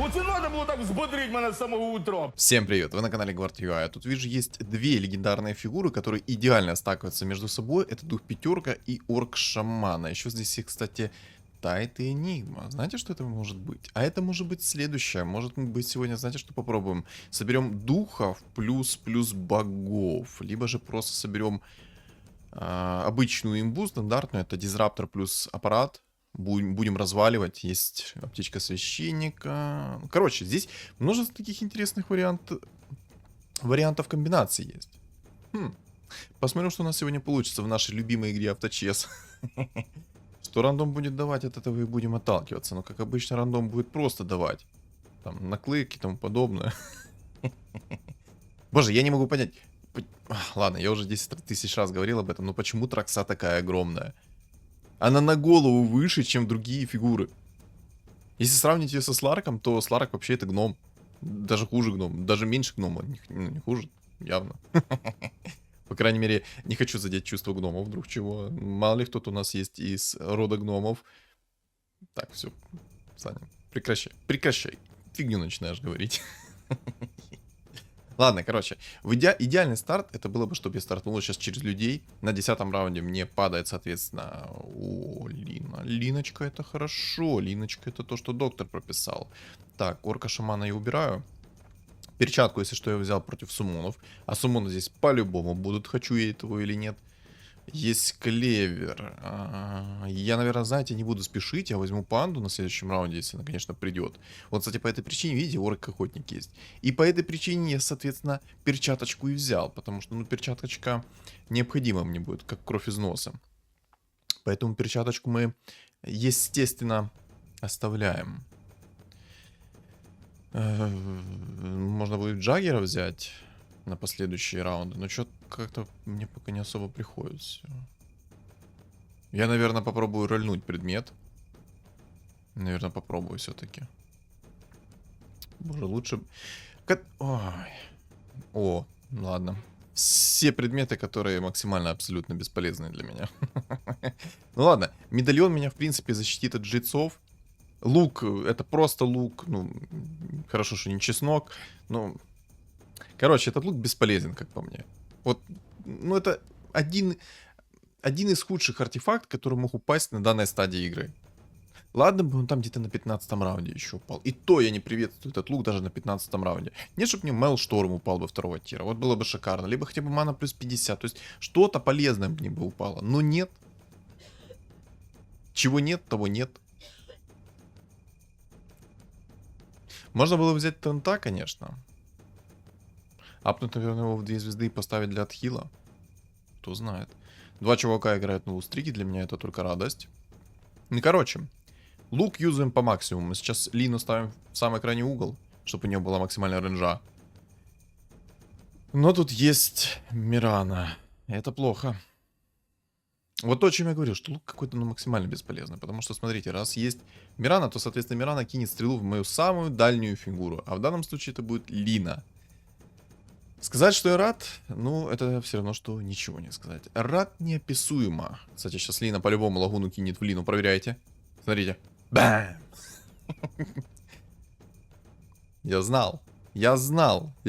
Оце надо було так взбодрить мене з самого утра. Всем привет, вы на канале Guard.ua. Тут вижу есть две легендарные фигуры, которые идеально стакиваются между собой. Это дух пятерка и орк шамана. Еще здесь есть, кстати, Тайт и Энигма. Знаете, что это может быть? А это может быть следующее. Может быть сегодня, знаете, что попробуем? Соберем духов плюс богов. Либо же просто соберем обычную имбу, стандартную. Это дизраптор плюс аппарат. Будем разваливать. Есть аптечка священника. Короче, здесь множество таких интересных вариантов комбинаций есть. Посмотрим, что у нас сегодня получится в нашей любимой игре авточес. Что рандом будет давать, от этого и будем отталкиваться. Но, как обычно, рандом будет просто давать. Там, наклейки и тому подобное. Боже, я не могу понять. Ладно, я уже 10 тысяч раз говорил об этом, но почему Тракса такая огромная? Она на голову выше, чем другие фигуры. Если сравнить ее со Сларком, то Сларк вообще это гном. Даже хуже гном. Даже меньше гнома. Не хуже, явно. По крайней мере, не хочу задеть чувство гномов, вдруг чего. Мало ли кто-то у нас есть из рода гномов. Так, все. Саня, прекращай. Фигню начинаешь говорить. Ладно, короче, идеальный старт, это было бы, чтобы я стартнул сейчас через людей. На 10-м раунде мне падает, соответственно, Лина. Линочка это хорошо, Линочка это то, что доктор прописал. Так, орка шамана я убираю. Перчатку, если что, я взял против суммонов. А суммоны здесь по-любому будут, хочу я этого или нет. Есть клевер. Я, наверное, знаете, не буду спешить. Я возьму панду на следующем раунде, если она, конечно, придет. Вот, кстати, по этой причине, видите, орк-охотник есть. И по этой причине я, соответственно, перчаточку и взял. Потому что, ну, перчаточка необходима мне будет, как кровь из носа. Поэтому перчаточку мы, естественно, оставляем. Можно будет Джаггера взять на последующие раунды, но что-то как-то мне пока не особо приходится. Я, наверное, попробую рольнуть предмет. Наверное, попробую все-таки. Боже, лучше... Ой. О, ладно. Все предметы, которые максимально абсолютно бесполезны для меня. Ну ладно, медальон меня, в принципе, защитит от жрецов. Лук, это просто лук. Ну, хорошо, что не чеснок. Но... Короче, этот лук бесполезен, как по мне. Вот, ну это один из худших артефактов, который мог упасть на данной стадии игры. Ладно бы он там где-то на 15-м раунде еще упал. И то я не приветствую этот лук даже на 15-м раунде. Нет, чтобы мне Мейлшторм упал бы второго тира. Вот было бы шикарно. Либо хотя бы мана плюс 50. То есть что-то полезное мне бы упало. Но нет. Чего нет, того нет. Можно было взять Тента, конечно. Апнуть, наверное, его в 2 звезды и поставить для отхила. Кто знает. 2 чувака играют на лустрике, для меня это только радость. Ну, короче, лук юзаем по максимуму. Мы сейчас Лину ставим в самый крайний угол, чтобы у нее была максимальная рейнджа. Но тут есть Мирана. Это плохо. Вот то, о чем я говорил, что лук какой-то ну, максимально бесполезный. Потому что, смотрите, раз есть Мирана, то, соответственно, Мирана кинет стрелу в мою самую дальнюю фигуру. А в данном случае это будет Лина. Сказать, что я рад, ну, это все равно, что ничего не сказать. Рад неописуемо. Кстати, сейчас Лина по-любому лагуну кинет в Лину, проверяйте. Смотрите. Бэм! Я знал, я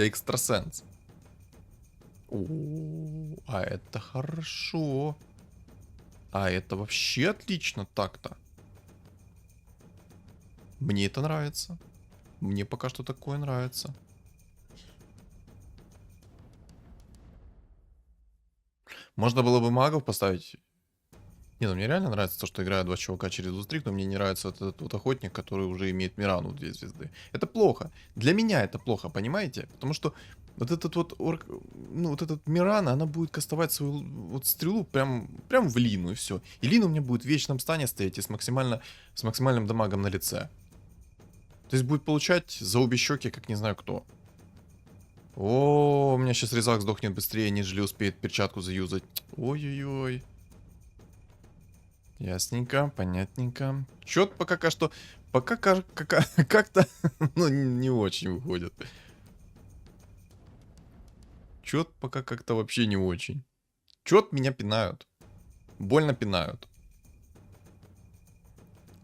экстрасенс. О, а это хорошо. А это вообще отлично так-то. Мне это нравится. Мне пока что такое нравится. Можно было бы магов поставить. Не, ну мне реально нравится то, что играют 2 чувака через лустрик, но мне не нравится вот этот вот охотник, который уже имеет Мирану в 2 звезды. Это плохо. Для меня это плохо, понимаете? Потому что вот этот вот орк, ну вот этот Мирана, она будет кастовать свою вот стрелу прям в Лину и все. И Лина у меня будет в вечном стане стоять и с максимальным дамагом на лице. То есть будет получать за обе щеки, как не знаю кто. О, у меня сейчас резак сдохнет быстрее, нежели успеет перчатку заюзать. Ой-ой-ой. Ясненько, понятненько. Чё-то пока что... Пока как-то... ну, не очень выходит. Чё-то пока как-то вообще не очень. Чё-то меня пинают. Больно пинают.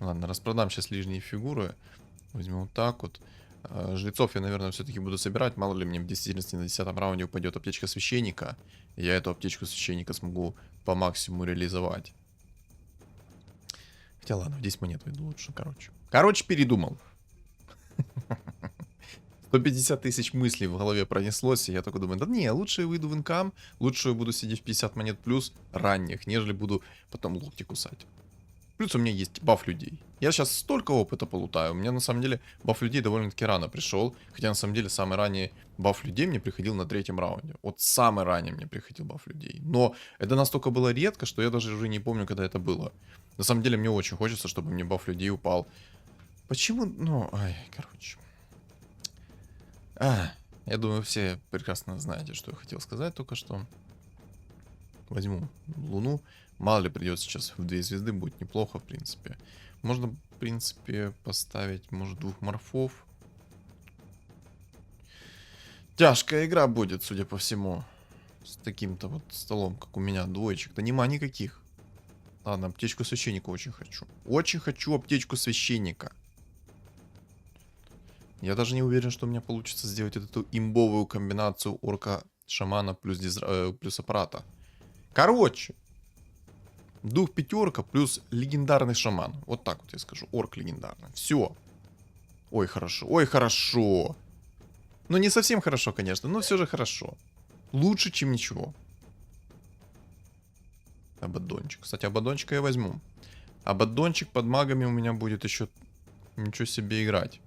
Ладно, распродам сейчас лишние фигуры. Возьму вот так вот. Жрецов я, наверное, все-таки буду собирать. Мало ли мне в действительности на 10-м раунде упадет аптечка священника. И я эту аптечку священника смогу по максимуму реализовать. Хотя ладно, в 10 монет выйду лучше, короче. Короче, передумал. 150 тысяч мыслей в голове пронеслось, и я такой думаю, да не, лучше я выйду в инкам, лучше я буду сидеть в 50 монет плюс ранних, нежели буду потом локти кусать. Плюс у меня есть баф людей. Я сейчас столько опыта полутаю. У меня на самом деле баф людей довольно-таки рано пришел. Хотя на самом деле самый ранний баф людей мне приходил на 3-м раунде. Вот самый ранний мне приходил баф людей. Но это настолько было редко, что я даже уже не помню, когда это было. На самом деле мне очень хочется, чтобы мне баф людей упал. Почему? Ну, ай, короче. Я думаю, все прекрасно знаете, что я хотел сказать только что. Возьму Луну. Мало ли придется сейчас в 2 звезды, будет неплохо, в принципе. Можно, в принципе, поставить, может, 2 морфов. Тяжкая игра будет, судя по всему. С таким-то вот столом, как у меня, двоечек-то нема никаких. Ладно, аптечку священника очень хочу. Очень хочу аптечку священника. Я даже не уверен, что у меня получится сделать эту имбовую комбинацию орка-шамана плюс аппарата. Короче. Дух пятерка плюс легендарный шаман. Вот так вот я скажу. Орк легендарный. Все. Ой, хорошо. Ой, хорошо. Ну, не совсем хорошо, конечно, но все же хорошо. Лучше, чем ничего. Абаддончик. Кстати, абаддончика я возьму. Абаддончик под магами у меня будет еще ничего себе играть.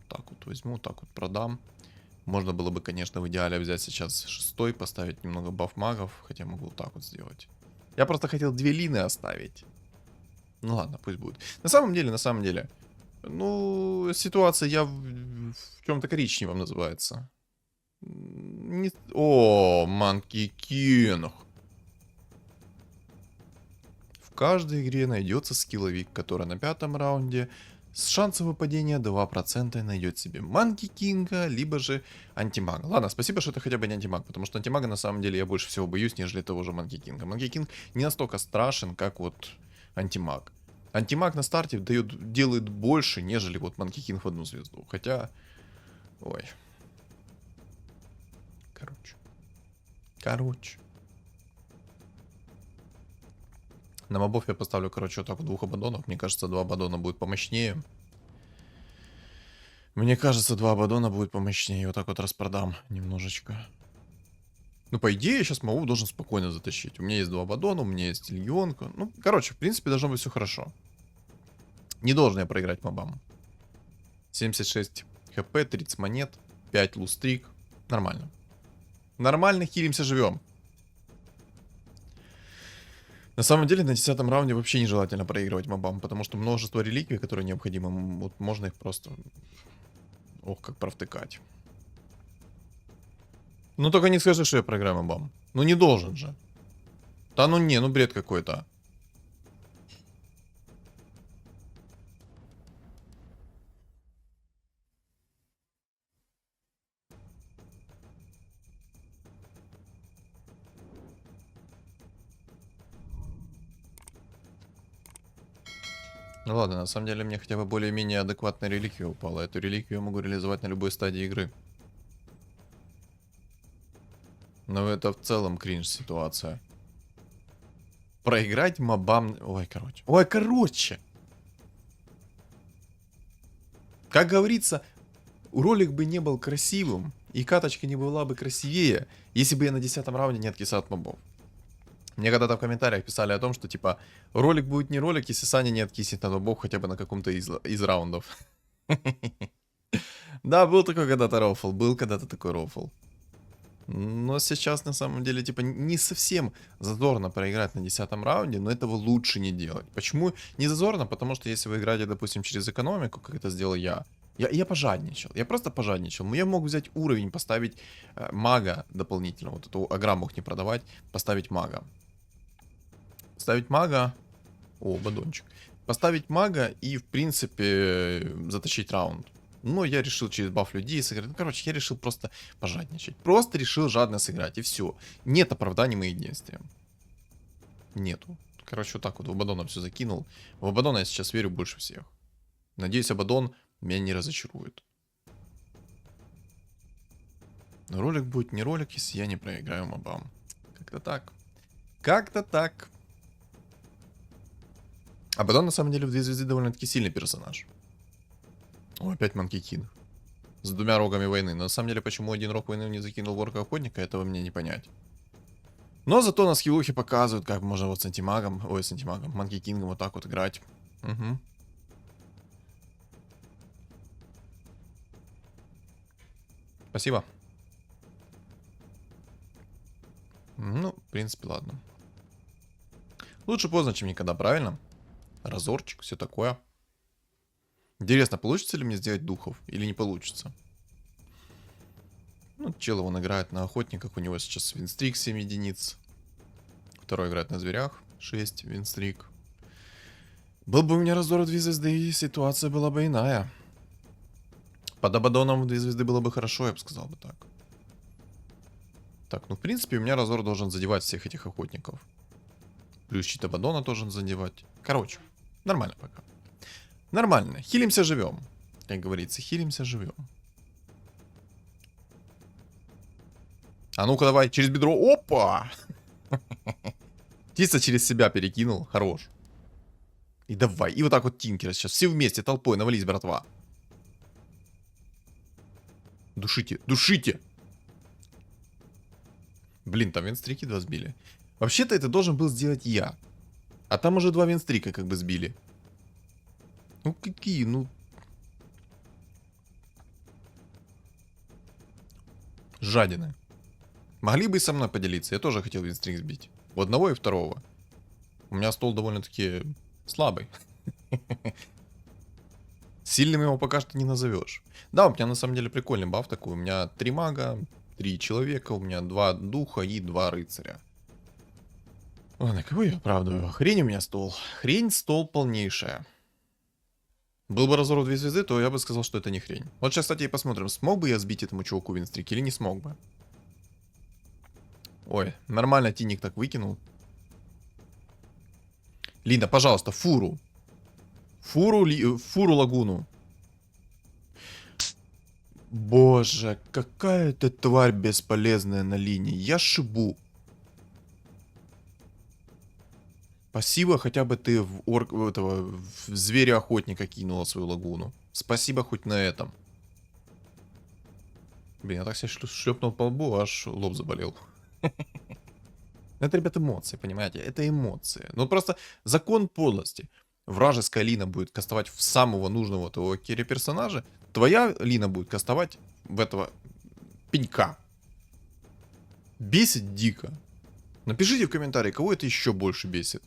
Так вот возьму, так вот продам. Можно было бы, конечно, в идеале взять сейчас 6-й, поставить немного баф магов. Хотя могу вот так вот сделать. Я просто хотел 2 лины оставить. Ну ладно, пусть будет. На самом деле, ну, ситуация я в чем-то коричневом называется. О, Манки Кинг. В каждой игре найдется скилловик, который на 5-м раунде с шансом выпадения 2% найдет себе Манки Кинга, либо же антимага. Ладно, спасибо, что это хотя бы не антимаг, потому что антимага на самом деле я больше всего боюсь, нежели того же Манки Кинга. Манки Кинг не настолько страшен, как вот антимаг. Антимаг на старте делает больше, нежели вот Манки Кинг в 1 звезду. Хотя, ой. Короче. На мобов я поставлю, короче, вот так вот 2 абаддонов. Мне кажется, 2 абаддона будет помощнее. Мне кажется, 2 абаддона будет помощнее. Вот так вот распродам немножечко. Ну, по идее, я сейчас мобов должен спокойно затащить. У меня есть 2 абаддона, у меня есть легионка. Ну, короче, в принципе, должно быть все хорошо. Не должен я проиграть мобам. 76 хп, 30 монет, 5 лустрик. Нормально. Нормально хилимся, живем. На самом деле, на 10-м раунде вообще нежелательно проигрывать мобам, потому что множество реликвий, которые необходимы, вот можно их просто... Ох, как провтыкать. Ну, только не скажи, что я проиграю мобам. Ну, не должен же. Да ну не, ну бред какой-то. Ну ладно, на самом деле мне хотя бы более-менее адекватная реликвия упала. Эту реликвию я могу реализовать на любой стадии игры. Но это в целом кринж ситуация. Проиграть мобам... Ой, короче. Ой, короче. Как говорится, ролик бы не был красивым, и каточка не была бы красивее, если бы я на 10-м раунде не откисал от мобов. Мне когда-то в комментариях писали о том, что типа ролик будет не ролик, если Саня не откиснет на мобов хотя бы на каком-то из раундов. Да, был такой когда-то рофл, был когда-то такой рофл. Но сейчас на самом деле типа не совсем зазорно проиграть на 10-м раунде, но этого лучше не делать. Почему не зазорно? Потому что если вы играете, допустим, через экономику, как это сделал я пожадничал, я просто пожадничал. Но я мог взять уровень, поставить мага дополнительно, вот эту агра мог не продавать, поставить мага. Ставить мага, о, бадончик. Поставить мага и, в принципе, затащить раунд. Но я решил через баф людей сыграть. Ну, короче, я решил просто пожадничать. Просто решил жадно сыграть, и все. Нет оправданий моим действиям. Нету. Короче, вот так вот в Абаддона все закинул. В Абаддона я сейчас верю больше всех. Надеюсь, Абаддон меня не разочарует. Но ролик будет не ролик, если я не проиграю мобам. Как-то так. Как-то так. Абаддон, на самом деле, в 2 звезды довольно-таки сильный персонаж. О, опять Манки Кинг. С 2 рогами войны. Но на самом деле, почему один рог войны не закинул в орка охотника, этого мне не понять. Но зато на скиллухе показывают, как можно вот с антимагом, ой, с антимагом, Манки Кингом вот так вот играть. Угу. Спасибо. Ну, в принципе, ладно. Лучше поздно, чем никогда, правильно? Разорчик, все такое. Интересно, получится ли мне сделать духов или не получится? Ну, чел он играет на охотниках, у него сейчас винстрик 7 единиц. Второй играет на зверях, 6 винстрик. Был бы у меня раздор в 2 звезды, ситуация была бы иная. Под Абаддоном в 2 звезды было бы хорошо, я бы сказал бы так. Так, ну в принципе у меня разор должен задевать всех этих охотников. Плюс щит Абаддона должен задевать. Короче, нормально пока. Нормально, хилимся, живем. Как говорится, хилимся, живем. А ну-ка давай, через бедро. Опа! Птица через себя перекинул, хорош. И давай, и вот так вот Тинкера сейчас. Все вместе, толпой, навались, братва. Душите, душите! Блин, там винстрики 2 сбили. Вообще-то это должен был сделать я. А там уже 2 винстрика как бы сбили. Ну какие, ну... Жадины. Могли бы и со мной поделиться. Я тоже хотел винстрик сбить. У одного и второго. У меня стол довольно-таки слабый. Сильным его пока что не назовешь. Да, у меня на самом деле прикольный баф такой. У меня 3 мага, 3 человека, у меня 2 духа и 2 рыцаря. Ладно, кого я оправдываю? Хрень у меня стол. Хрень стол полнейшая. Был бы разор в 2 звезды, то я бы сказал, что это не хрень. Вот сейчас, кстати, и посмотрим, смог бы я сбить этому чуваку винстрик или не смог бы. Ой, нормально Тиник так выкинул. Линда, пожалуйста, фуру. Фуру лагуну. Боже, какая ты тварь бесполезная на линии. Я шибу. Спасибо, хотя бы ты в зверя-охотника кинула свою лагуну. Спасибо хоть на этом. Блин, я так себя шлепнул по лбу, аж лоб заболел. Это, ребят, эмоции, понимаете? Это эмоции. Ну просто закон подлости. Вражеская Лина будет кастовать в самого нужного твоего керри персонажа. Твоя Лина будет кастовать в этого пенька. Бесит дико. Напишите в комментарии, кого это еще больше бесит.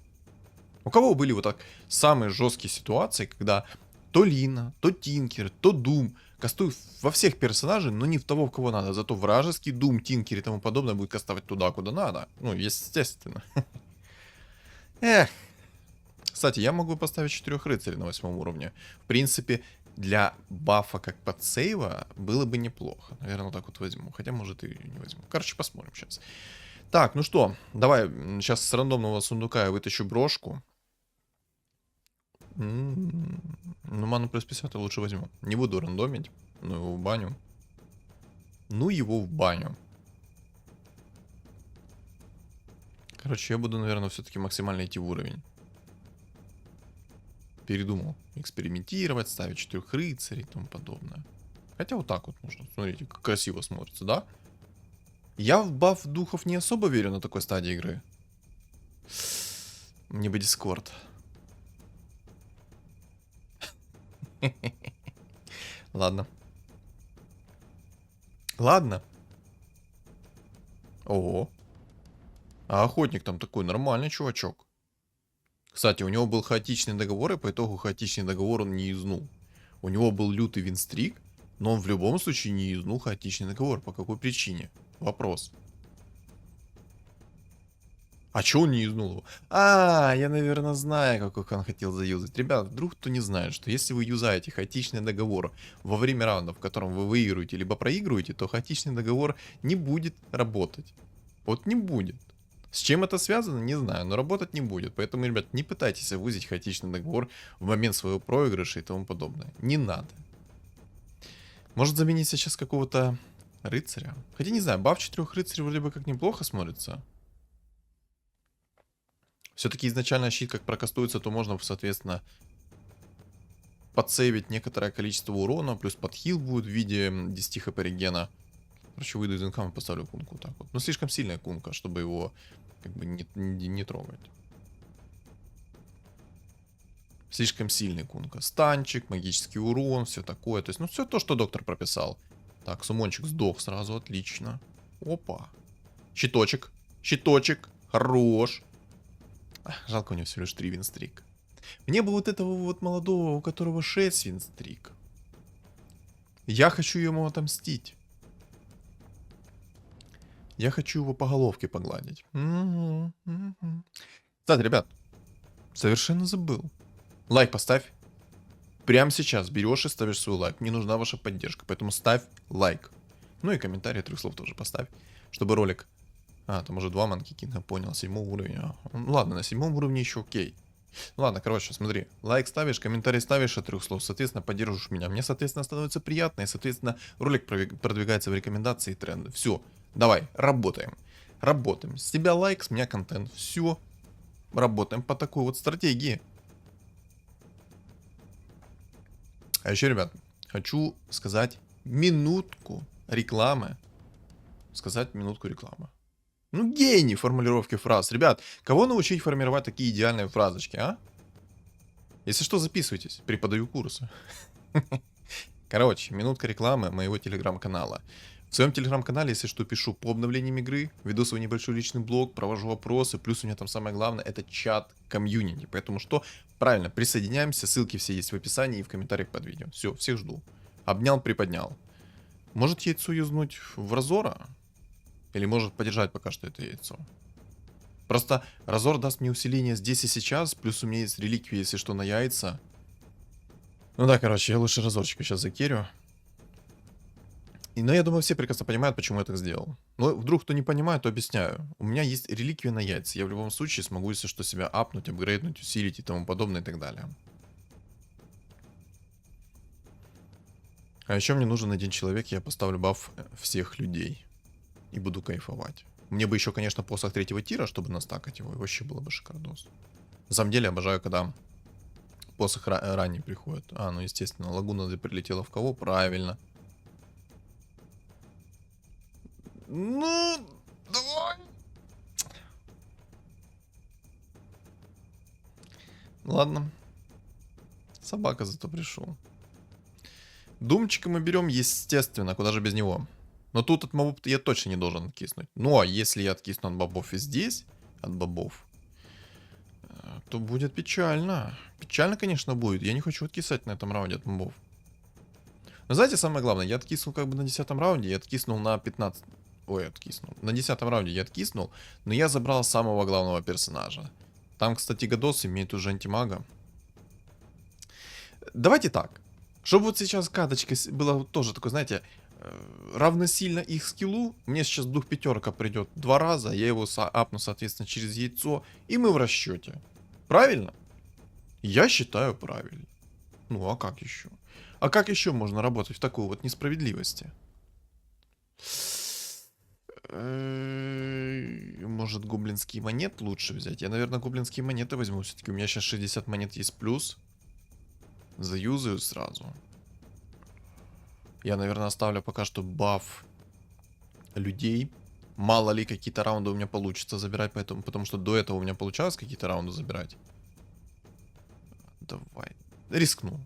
У кого были вот так самые жесткие ситуации, когда то Лина, то Тинкер, то Дум кастуют во всех персонажей, но не в того, в кого надо. Зато вражеский Дум, Тинкер и тому подобное будет кастовать туда, куда надо. Ну, естественно. Эх. Кстати, я могу поставить 4 рыцарей на 8 уровне. В принципе, для бафа как подсейва было бы неплохо. Наверное, вот так вот возьму. Хотя, может, и не возьму. Короче, посмотрим сейчас. Так, ну что, давай сейчас с рандомного сундука я вытащу брошку. Ну, ману плюс 50 я лучше возьму. Не буду рандомить. Ну его в баню. Ну его в баню. Короче, я буду, наверное, все-таки максимально идти в уровень. Передумал экспериментировать, ставить 4 рыцарей и тому подобное. Хотя вот так вот можно. Смотрите, как красиво смотрится, да? Я в баф духов не особо верю на такой стадии игры. Мне бы дискорд. Ладно. Ладно. Ого. А охотник там такой нормальный чувачок. Кстати, у него был хаотичный договор, и по итогу хаотичный договор он не юзнул. У него был лютый винстрик, но он в любом случае не юзнул хаотичный договор. По какой причине? Вопрос. А чё он не юзнул его? А, я, наверное, знаю, как он хотел заюзать. Ребят, вдруг кто не знает, что если вы юзаете хаотичный договор во время раунда, в котором вы выигрываете либо проигрываете, то хаотичный договор не будет работать. Вот не будет. С чем это связано, не знаю, но работать не будет. Поэтому, ребят, не пытайтесь вызвать хаотичный договор в момент своего проигрыша и тому подобное. Не надо. Может заменить сейчас какого-то рыцаря? Хотя не знаю, баф 4 рыцарей вроде бы как неплохо смотрится. Все-таки изначально щит как прокастуется, то можно, соответственно, подсейвить некоторое количество урона, плюс подхил будет в виде 10 хп регена. Короче, выйду из инкама и поставлю кунку так вот. Но слишком сильная кунка, чтобы его как бы не трогать. Слишком сильный кунка. Станчик, магический урон, все такое. То есть, ну, все то, что доктор прописал. Так, сумончик сдох сразу, отлично. Опа. Щиточек. Щиточек. Хорош. Жалко, у него всего лишь 3 винстрик. Мне бы вот этого вот молодого, у которого 6 винстрик. Я хочу ему отомстить. Я хочу его по головке погладить. Кстати, ребят, совершенно забыл. Лайк поставь. Прямо сейчас берешь и ставишь свой лайк. Мне нужна ваша поддержка, поэтому ставь лайк. Ну и комментарий 3 слов тоже поставь, чтобы ролик... там уже 2 манки кинга, понял, 7 уровень. Ну ладно, на 7 уровне еще окей. Ладно, короче, смотри. Лайк ставишь, комментарий ставишь от 3 слов, соответственно, поддержишь меня. Мне, соответственно, становится приятно, и, соответственно, ролик продвигается в рекомендации и тренды. Все, давай, работаем. Работаем. С тебя лайк, с меня контент. Все. Работаем по такой вот стратегии. А еще, ребят, хочу сказать минутку рекламы. Сказать минутку рекламы. Ну, гений формулировки фраз. Ребят, кого научить формировать такие идеальные фразочки, а? Если что, записывайтесь. Преподаю курсы. Короче, минутка рекламы моего телеграм-канала. В своем телеграм-канале, если что, пишу по обновлениям игры, веду свой небольшой личный блог, провожу опросы, плюс у меня там самое главное, это чат комьюнити. Поэтому что? Правильно, присоединяемся, ссылки все есть в описании и в комментариях под видео. Все, всех жду. Обнял, приподнял. Может яйцо юзнуть в Разора? Или может подержать пока что это яйцо? Просто Разор даст мне усиление здесь и сейчас, плюс у меня есть реликвии, если что, на яйца. Ну да, короче, я лучше Разорчика сейчас закерю. Но я думаю, все прекрасно понимают, почему я так сделал. Но вдруг кто не понимает, то объясняю. У меня есть реликвия на яйца. Я в любом случае смогу, если что, себя апнуть, апгрейднуть, усилить и тому подобное и так далее. А еще мне нужен один человек, я поставлю баф всех людей. И буду кайфовать. Мне бы еще, конечно, посох 3-го тира, чтобы настакать его. И вообще было бы шикардос. На самом деле, обожаю, когда посох ранний приходит. Ну, естественно, лагуна прилетела в кого? Правильно. Ну, давай. Ладно. Собака зато пришел. Думчика мы берем, естественно, куда же без него. Но тут от мобов я точно не должен откиснуть. Ну, а если я откисну от бобов и здесь, от бобов, то будет печально. Печально, конечно, будет. Я не хочу откисать на этом раунде от мобов. Но знаете, самое главное, я откиснул как бы на 10-м раунде, я откиснул на 15... Ой, откиснул. На 10-м раунде я откиснул, но я забрал самого главного персонажа. Там, кстати, Гадос имеет уже антимага. Давайте так. Чтобы вот сейчас каточка была тоже такой, знаете, равносильно их скиллу. Мне сейчас дух пятерка придет 2 раза, я его апну, соответственно, через яйцо, и мы в расчете. Правильно? Я считаю правильно. Ну, а как еще? А как еще можно работать в такой вот несправедливости? Может, гоблинские монет лучше взять? Я, наверное, гоблинские монеты возьму. Все-таки у меня сейчас 60 монет есть плюс. Заюзаю сразу. Я, наверное, оставлю пока что баф людей. Мало ли, какие-то раунды у меня получится забирать, поэтому, потому что до этого у меня получалось какие-то раунды забирать. Давай. Рискну.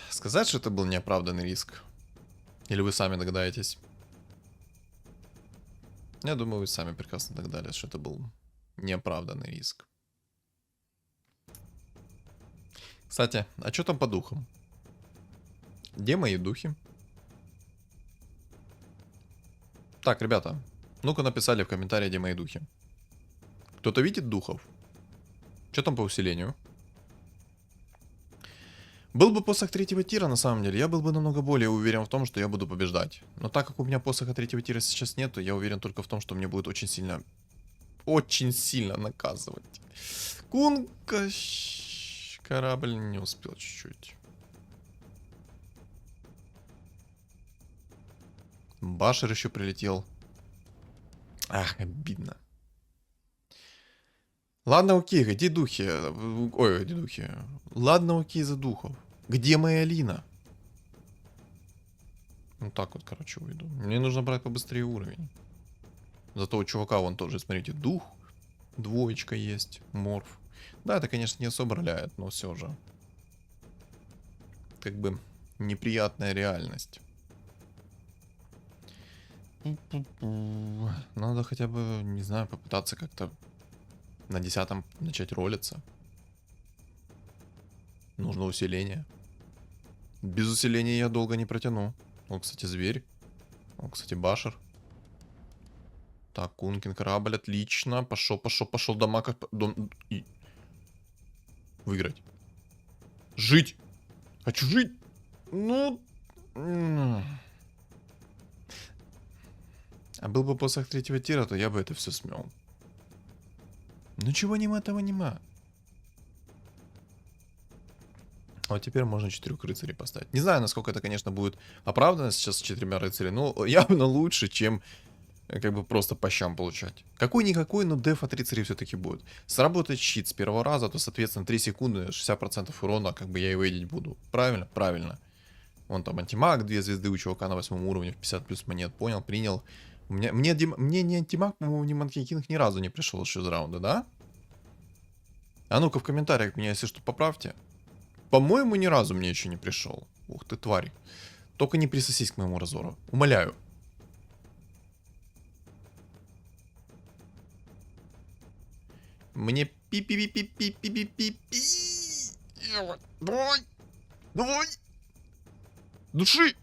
Сказать, что это был неоправданный риск? Или вы сами догадаетесь? Я думаю, вы сами прекрасно догадались, что это был неоправданный риск. Кстати, а что там по духам? Где мои духи? Так, ребята, ну-ка написали в комментарии, где мои духи. Кто-то видит духов? Что там по усилению? Был бы посох третьего тира, на самом деле, я был бы намного более уверен в том, что я буду побеждать. Но так как у меня посоха третьего тира сейчас нету, я уверен только в том, что мне будет очень сильно наказывать. Кунка... Корабль не успел чуть-чуть. Башер еще прилетел. Ах, обидно. Ладно, окей, где духи? Ой, где духи? Ладно, окей, за духов. Где моя Лина? Ну так вот, короче, уйду. Мне нужно брать побыстрее уровень. Зато у чувака вон тоже, смотрите, дух. Двоечка есть, морф. Да, это, конечно, не особо роляет, но все же. Как бы неприятная реальность. Надо хотя бы, не знаю, попытаться как-то на 10-м начать ролиться. Нужно усиление. Без усиления я долго не протяну. Вот, кстати, зверь. Вот, кстати, башер. Так, Кункин корабль, отлично. Пошел. Дамаг. Выиграть. Жить. Хочу жить. Ну... А был бы посох третьего тира, то я бы это все смел. Ну чего нема, того нема. Вот теперь можно 4 рыцарей поставить. Не знаю, насколько это, конечно, будет оправдано сейчас с 4 рыцарями, но явно лучше, чем как бы просто по щам получать. Какой-никакой, но деф от рыцарей все-таки будет. Сработает щит с первого раза, то, соответственно, 3 секунды, 60% урона, как бы я его видеть буду. Правильно? Правильно. Вон там антимаг, 2 звезды у чувака на 8 уровне, в 50 плюс монет, понял, принял. Мне не антимаг, по-моему, не Monkey King ни разу не пришел еще из раунда, да? А ну-ка в комментариях меня, если что, поправьте. По-моему, ни разу мне еще не пришел. Ух ты, тварь. Только не присосись к моему разору. Умоляю. Мне пи-пи-пи-пи-пи-пи-пи-пи. Давай. Давай. Души.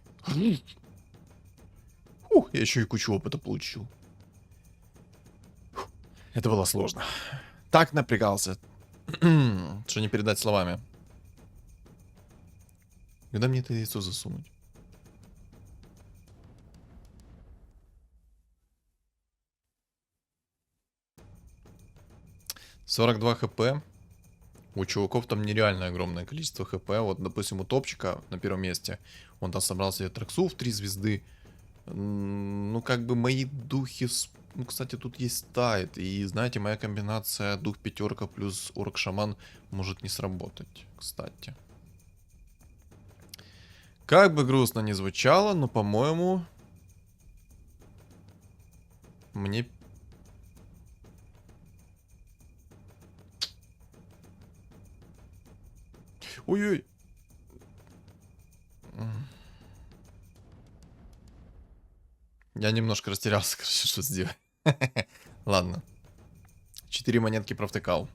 Ух, я еще и кучу опыта получил. Это было сложно. Так напрягался. Что не передать словами. Когда мне это яйцо засунуть? $42 хп. У чуваков там нереально огромное количество хп. Вот, допустим, у топчика на первом месте. Он там собрал себе траксу в 3 звезды. Ну, как бы мои духи... Ну, кстати, тут есть тайт. И, знаете, моя комбинация дух пятерка плюс орк-шаман может не сработать, кстати. Как бы грустно ни звучало, но, по-моему... Мне... Ой-ой. Я немножко растерялся, короче, что сделать. Ладно. 4 монетки провтыкал.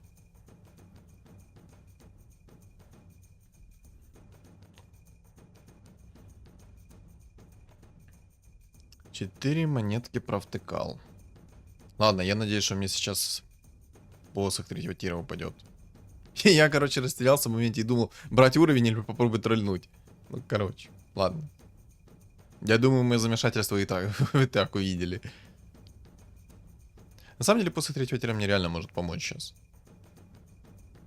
Четыре монетки провтыкал. Ладно, я надеюсь, что мне сейчас посох третьего тира упадет. И я, короче, растерялся в моменте и думал, брать уровень или попробовать тролльнуть. Ну, короче, ладно. Я думаю, мы замешательство и так, и так увидели. На самом деле, после третьего тира мне реально может помочь сейчас.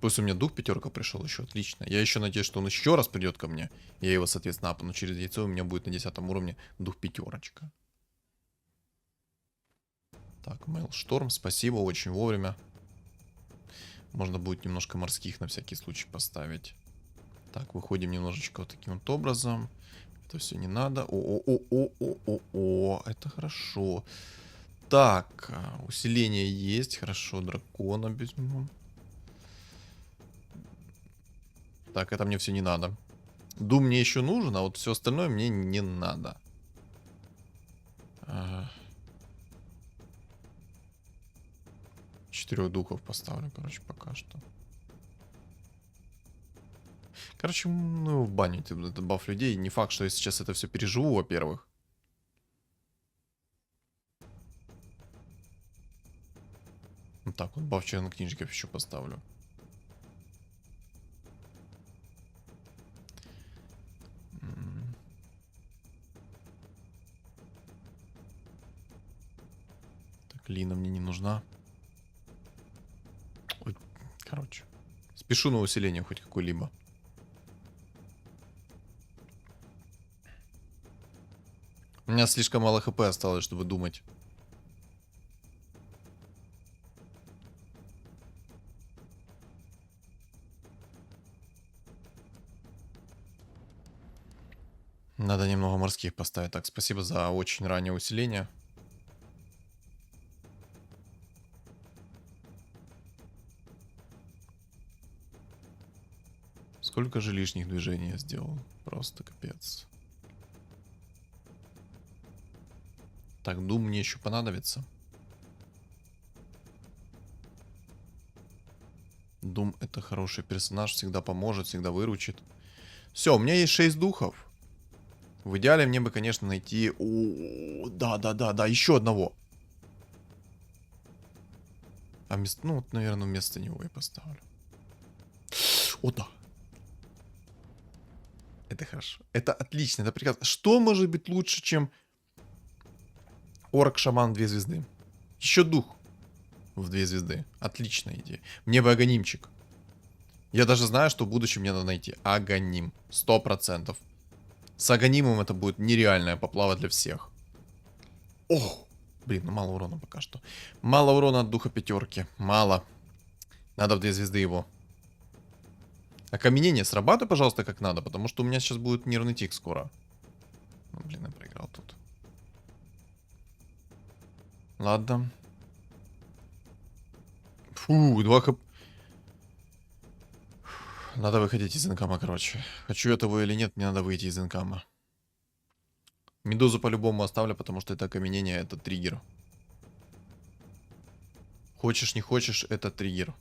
Пусть у меня дух пятерка пришел еще, отлично. Я еще надеюсь, что он еще раз придет ко мне. Я его, соответственно, апну через яйцо, у меня будет на 10 уровне дух пятерочка. Так, Мейлшторм, спасибо, очень вовремя. Можно будет немножко морских на всякий случай поставить. Так, выходим немножечко вот таким вот образом. Это все не надо. О, это хорошо. Так, усиление есть, хорошо, дракона возьму. Так, это мне все не надо. Дум мне еще нужен, а вот все остальное мне не надо. 4 духов поставлю, короче, пока что. Короче, ну, в баню этот баф людей. Не факт, что я сейчас это все переживу, во-первых. Вот так вот, баф чернокнижников еще поставлю. Калина мне не нужна. Ой, короче. Спешу на усиление хоть какое-либо. У меня слишком мало хп осталось, чтобы думать. Надо немного морских поставить. Так, спасибо за очень раннее усиление. Сколько же лишних движений я сделал? Просто капец. Так, Дум мне еще понадобится. Дум это хороший персонаж, всегда поможет, всегда выручит. Все, у меня есть 6 духов. В идеале мне бы, конечно, найти... Да, еще одного. А вместо... Ну, вот, наверное, вместо него я поставлю. О, да. Это хорошо. Это отлично, это прекрасно. Что может быть лучше, чем орк-шаман 2 звезды? Еще дух в 2 звезды. Отличная идея. Мне бы аганимчик. Я даже знаю, что в будущем мне надо найти аганим. 100%. С аганимом это будет нереальная поплава для всех. Ох! Блин, ну мало урона пока что. Мало урона от духа пятерки. Мало. Надо в 2 звезды его. Окаменение срабатывай, пожалуйста, как надо, потому что у меня сейчас будет нервный тик скоро. Ну, блин, я проиграл тут. Ладно. Фу, 2 хп. Надо выходить из инкама, короче. Хочу я того или нет, мне надо выйти из инкама. Медузу по-любому оставлю, потому что это окаменение, это триггер. Хочешь, не хочешь, это триггер.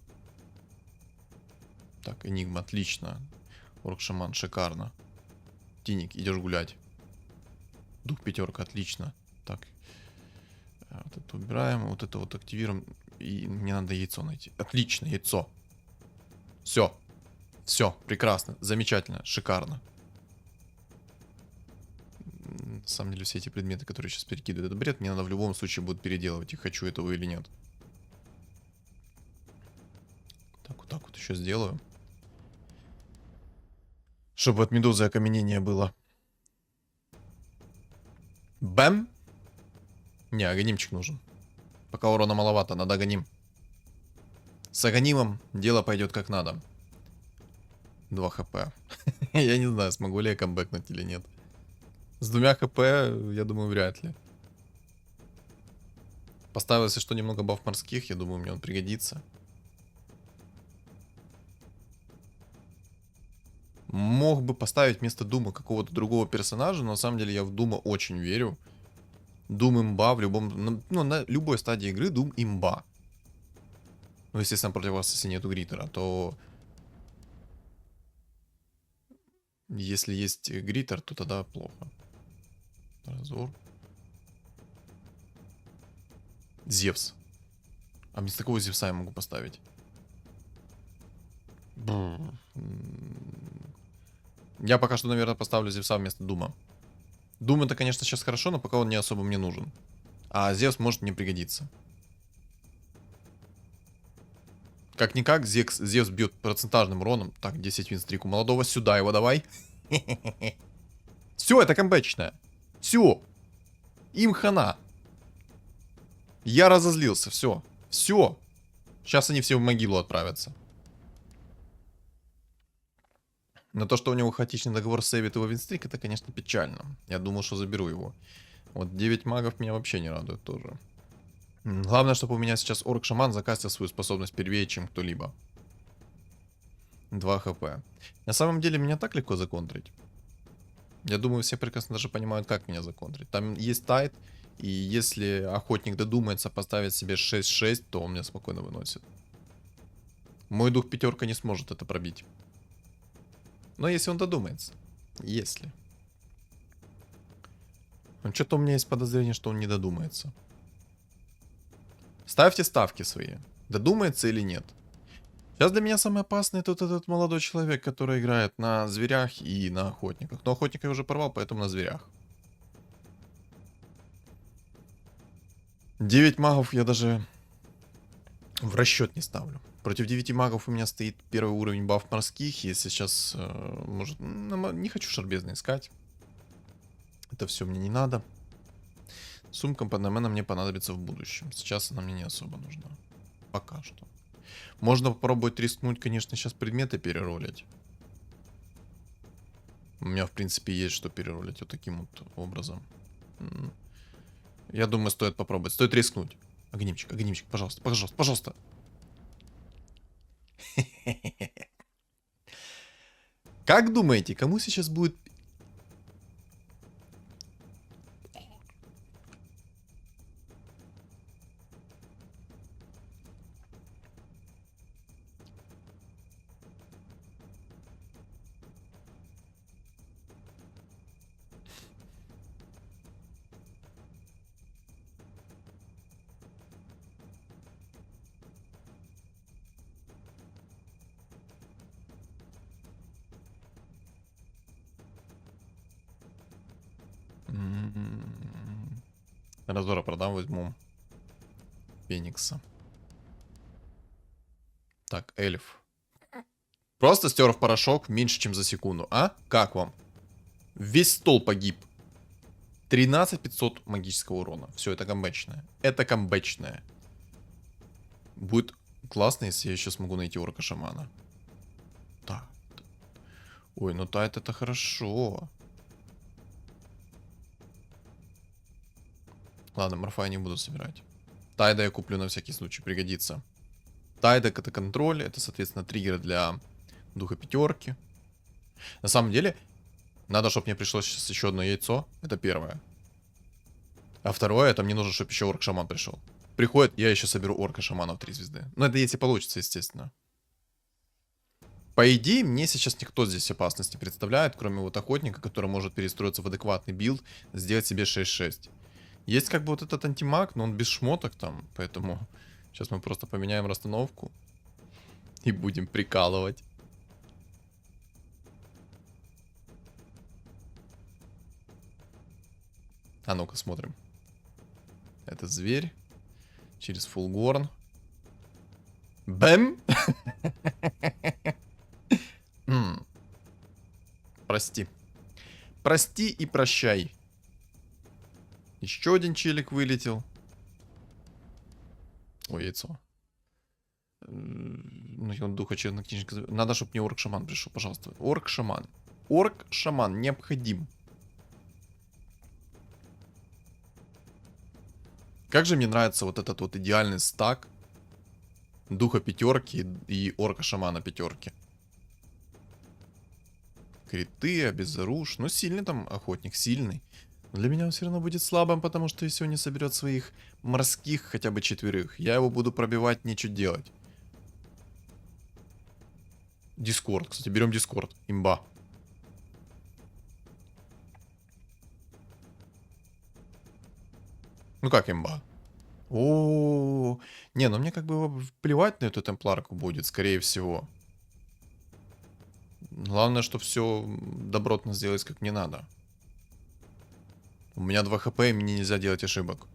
Так, Энигма, отлично. Орк-шаман, шикарно. Тиник, идешь гулять. Дух пятерка, отлично. Так. Вот это убираем, вот это вот активируем. И мне надо яйцо найти. Отлично, яйцо. Все. Все, прекрасно, замечательно, шикарно. На самом деле все эти предметы, которые сейчас перекидывают, это бред. Мне надо в любом случае будет переделывать их, хочу этого или нет. Так вот еще сделаю. Чтобы от медузы окаменение было. Бэм! Не, аганимчик нужен. Пока урона маловато, надо аганим. С аганимом дело пойдет как надо. 2 хп. Я не знаю, смогу ли я камбэкнуть или нет. С 2 хп, я думаю, вряд ли. Поставил, если что, немного баф морских. Я думаю, мне он пригодится. Мог бы поставить вместо Дума какого-то другого персонажа, но на самом деле я в Дума очень верю. Дум имба в любом... Ну, на любой стадии игры Дум имба. Ну, естественно, против вас, если нету Гриттера, то... Если есть Гриттер, то тогда плохо. Разор. Зевс. А вместо такого Зевса я могу поставить. Я пока что, наверное, поставлю Зевса вместо Дума. Дум это, конечно, сейчас хорошо, но пока он не особо мне нужен. А Зевс может мне пригодиться. Как-никак, Зевс бьет процентажным уроном. Так, 10 винстрик у молодого. Сюда его давай. Все, это камбэчная. Все. Им хана. Я разозлился, все. Все. Сейчас они все в могилу отправятся. Но то, что у него хаотичный договор сейвит его винстрик, это, конечно, печально. Я думал, что заберу его. Вот 9 магов меня вообще не радует тоже. Главное, чтобы у меня сейчас орк-шаман закастил свою способность первее, чем кто-либо. 2 хп. На самом деле, меня так легко законтрить. Я думаю, все прекрасно даже понимают, как меня законтрить. Там есть тайт, и если охотник додумается поставить себе 6-6, то он меня спокойно выносит. Мой дух пятерка не сможет это пробить. Но если он додумается. Если. Ну, что-то у меня есть подозрение, что он не додумается. Ставьте ставки свои. Додумается или нет. Сейчас для меня самый опасный тут этот молодой человек, который играет на зверях и на охотниках. Но охотника я уже порвал, поэтому на зверях. 9 магов я даже в расчет не ставлю. Против 9 магов у меня стоит первый уровень баф морских. Если сейчас, может, не хочу шарбезно искать. Это все мне не надо. Сумка Панамена мне понадобится в будущем. Сейчас она мне не особо нужна. Пока что. Можно попробовать рискнуть, конечно, сейчас предметы переролить. У меня, в принципе, есть что переролить вот таким вот образом. Я думаю, стоит попробовать. Стоит рискнуть. Огнемчик, пожалуйста, пожалуйста, пожалуйста. Как думаете, кому сейчас будет... Раздора продам, возьму Феникса. Так, эльф. Просто стер в порошок меньше, чем за секунду. А? Как вам? Весь стол погиб. 13500 магического урона. Все, это камбэчное. Это камбэчное. Будет классно, если я еще смогу найти орка-шамана. Так. Ой, ну тайт это хорошо. Ладно, морфа я не буду собирать. Тайда я куплю на всякий случай, пригодится. Тайдак это контроль, это, соответственно, триггер для духа пятерки. На самом деле, надо, чтобы мне пришло сейчас еще одно яйцо. Это первое. А второе, это мне нужно, чтобы еще орк-шаман пришел. Приходит, я еще соберу орка-шамана в 3 звезды. Ну, это если получится, естественно. По идее, мне сейчас никто здесь опасности не представляет, кроме вот охотника, который может перестроиться в адекватный билд, сделать себе 6-6. Есть как бы вот этот антимаг, но он без шмоток там, поэтому сейчас мы просто поменяем расстановку и будем прикалывать. А ну-ка смотрим. Это зверь. Через фулгорн. Бэм! Прости. Прости и прощай. Еще один челик вылетел. Ой, яйцо. Ну, я духа чернокнижника. Надо, чтобы мне орк-шаман пришел, пожалуйста. Орк-шаман. Орк-шаман необходим. Как же мне нравится вот этот вот идеальный стак духа пятерки и орка-шамана пятерки. Криты, обезоруш. Ну, сильный там охотник, сильный. Но для меня он все равно будет слабым, потому что если он не соберет своих морских хотя бы 4, я его буду пробивать, нечего делать. Дискорд. Кстати, берем Дискорд. Имба. Ну как имба? О, не, ну мне как бы плевать на эту темпларку будет, скорее всего. Главное, что все добротно сделать как мне надо. У меня 2 хп, и мне нельзя делать ошибок.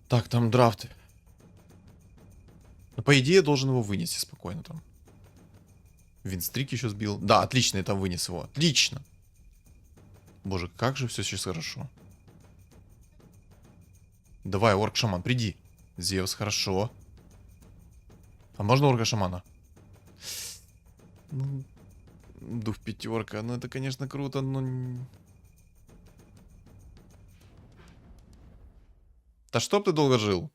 Так, там драфт. Ну, по идее, я должен его вынести спокойно там. Винстрик еще сбил. Да, отлично, я там вынес его. Отлично. Боже, как же все сейчас хорошо. Давай, орк-шаман, приди. Зевс, хорошо. А можно орка-шамана? Ну, дух пятерка. Ну, это, конечно, круто, но... Да чтоб ты долго жил.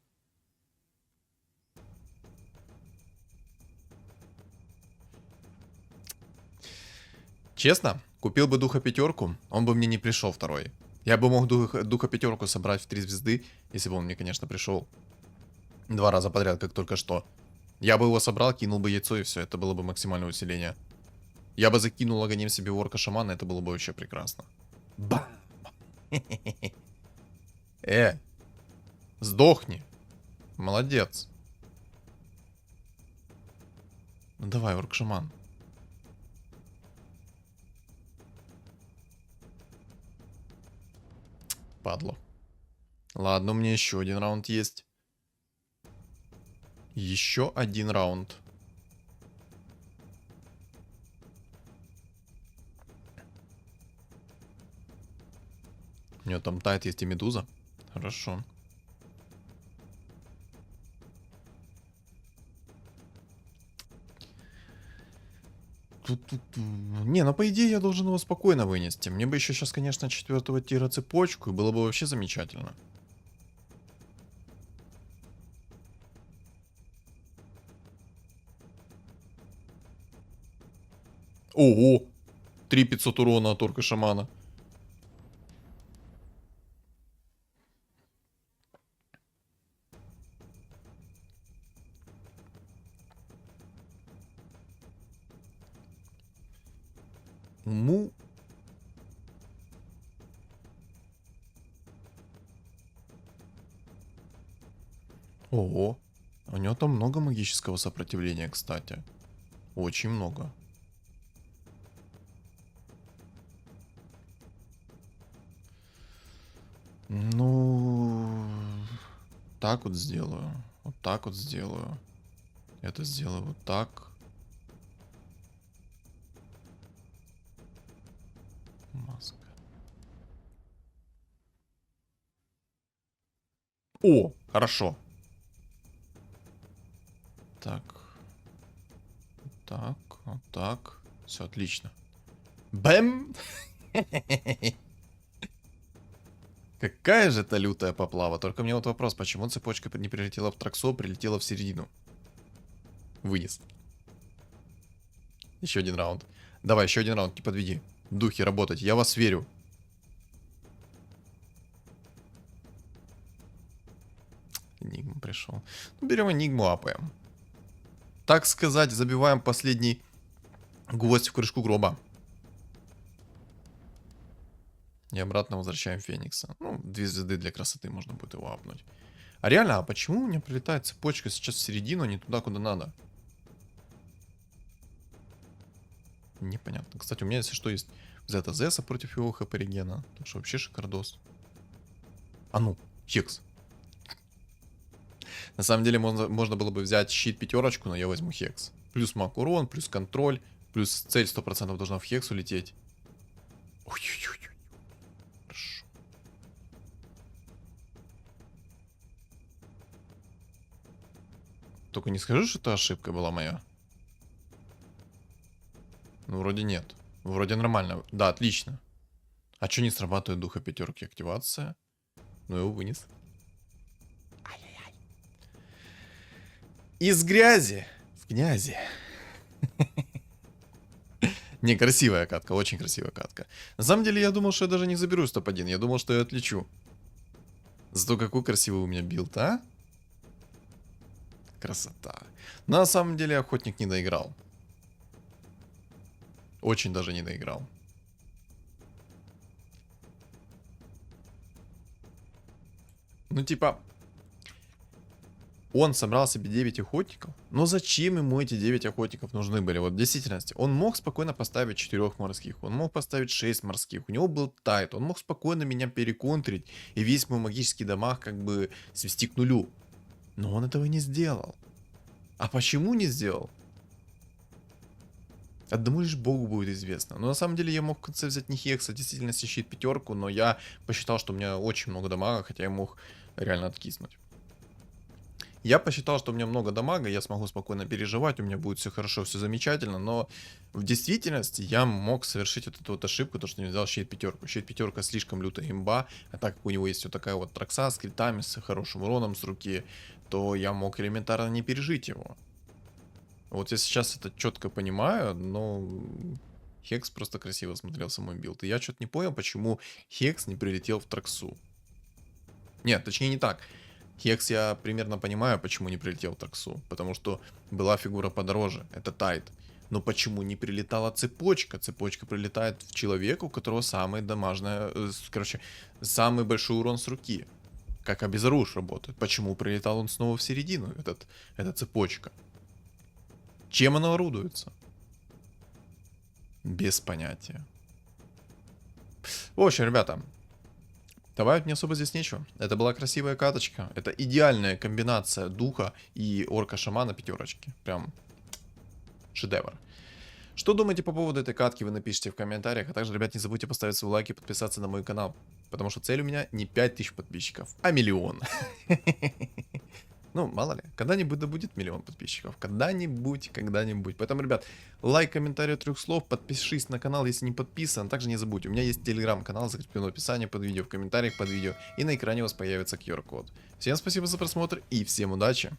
Честно, купил бы духа пятерку, он бы мне не пришел второй. Я бы мог духа пятерку собрать в 3 звезды, если бы он мне, конечно, пришел 2 раза подряд, как только что. Я бы его собрал, кинул бы яйцо, и все, это было бы максимальное усиление. Я бы закинул огонем себе орка-шамана, это было бы вообще прекрасно. Бам! Сдохни. Молодец. Ну давай, орк-шаман. Падло. Ладно, у меня еще один раунд есть. Еще один раунд. У него там тайт есть и медуза. Хорошо. Ту-ту-ту. Не, ну по идее я должен его спокойно вынести. Мне бы еще сейчас, конечно, 4-го тира цепочку, и было бы вообще замечательно. Ого! 3500 урона от орка шамана. Му. Ого. У него там много магического сопротивления, кстати. Очень много. Ну, так вот сделаю. Вот так вот сделаю. Это сделаю вот так. Маска. О, хорошо. Так. Так, вот так. Все отлично. Бэм! Какая же это лютая поплава. Только мне вот вопрос, почему цепочка не прилетела в Траксо, прилетела в середину? Вынес. Еще один раунд. Давай, еще один раунд, не подведи. Духи, работать, я вас верю. Энигма пришел. Ну, берем Энигму, апаем. Так сказать, забиваем последний гвоздь в крышку гроба. И обратно возвращаем Феникса. Ну, 2 звезды для красоты можно будет его апнуть. А реально, а почему у меня прилетает цепочка сейчас в середину, а не туда, куда надо? Непонятно. Кстати, у меня, если что, есть ZZ против его хп регена. Так что вообще шикардос. А ну, Хекс. На самом деле можно было бы взять щит 5, но я возьму Хекс. Плюс маг урон, плюс контроль, плюс цель 100% должна в Хекс улететь. Ой-ой-ой. Хорошо. Только не скажи, что это ошибка была моя. Ну, вроде нет. Вроде нормально. Да, отлично. А что не срабатывает духа 5 активация? Ну, его вынес. Ай-яй-яй. Из грязи в князи. Не, красивая катка, очень красивая катка. На самом деле, я думал, что я даже не заберу топ-1. Я думал, что я отлечу. Зато какой красивый у меня билд, а? Красота. Но на самом деле, охотник не доиграл. Очень даже не доиграл. Ну, типа... Он собрал себе 9 охотников. Но зачем ему эти 9 охотников нужны были? Вот в действительности. Он мог спокойно поставить 4 морских. Он мог поставить 6 морских. У него был тайт. Он мог спокойно меня переконтрить. И весь мой магический дамаг как бы свести к нулю. Но он этого не сделал. А почему не сделал? Одному лишь богу будет известно. Но на самом деле я мог в конце взять не Хекса, действительно щит 5. Но я посчитал, что у меня очень много дамага. Хотя я мог реально откиснуть. Я посчитал, что у меня много дамага, я смогу спокойно переживать, у меня будет все хорошо, все замечательно, но в действительности я мог совершить вот эту вот ошибку, то что не взял щит 5. Щит 5 слишком лютая имба, а так как у него есть вот такая вот тракса с критами, с хорошим уроном с руки, то я мог элементарно не пережить его. Вот я сейчас это четко понимаю, но Хекс просто красиво смотрелся мой билд. И я что-то не понял, почему Хекс не прилетел в траксу. Нет, точнее не так. Хекс я примерно понимаю, почему не прилетел в Траксу. Потому что была фигура подороже. Это Тайт. Но почему не прилетала цепочка? Цепочка прилетает в человека, у которого самый дамажная... короче, самый большой урон с руки. Как обезоружь работает. Почему прилетал он снова в середину, эта цепочка? Чем она орудуется? Без понятия. В общем, ребята, Добавить мне особо здесь нечего. Это была красивая каточка. Это идеальная комбинация духа и орка-шамана пятерочки. Прям шедевр. Что думаете по поводу этой катки, вы напишите в комментариях. А также, ребят, не забудьте поставить свой лайк и подписаться на мой канал. Потому что цель у меня не 5000 подписчиков, а 1 000 000. Ну, мало ли, когда-нибудь да будет 1 000 000 подписчиков. Когда-нибудь. Поэтому, ребят, лайк, комментарий 3 слов, подпишись на канал, если не подписан. Также не забудь, у меня есть телеграм-канал, закреплен в описании под видео, в комментариях под видео. И на экране у вас появится QR-код. Всем спасибо за просмотр и всем удачи!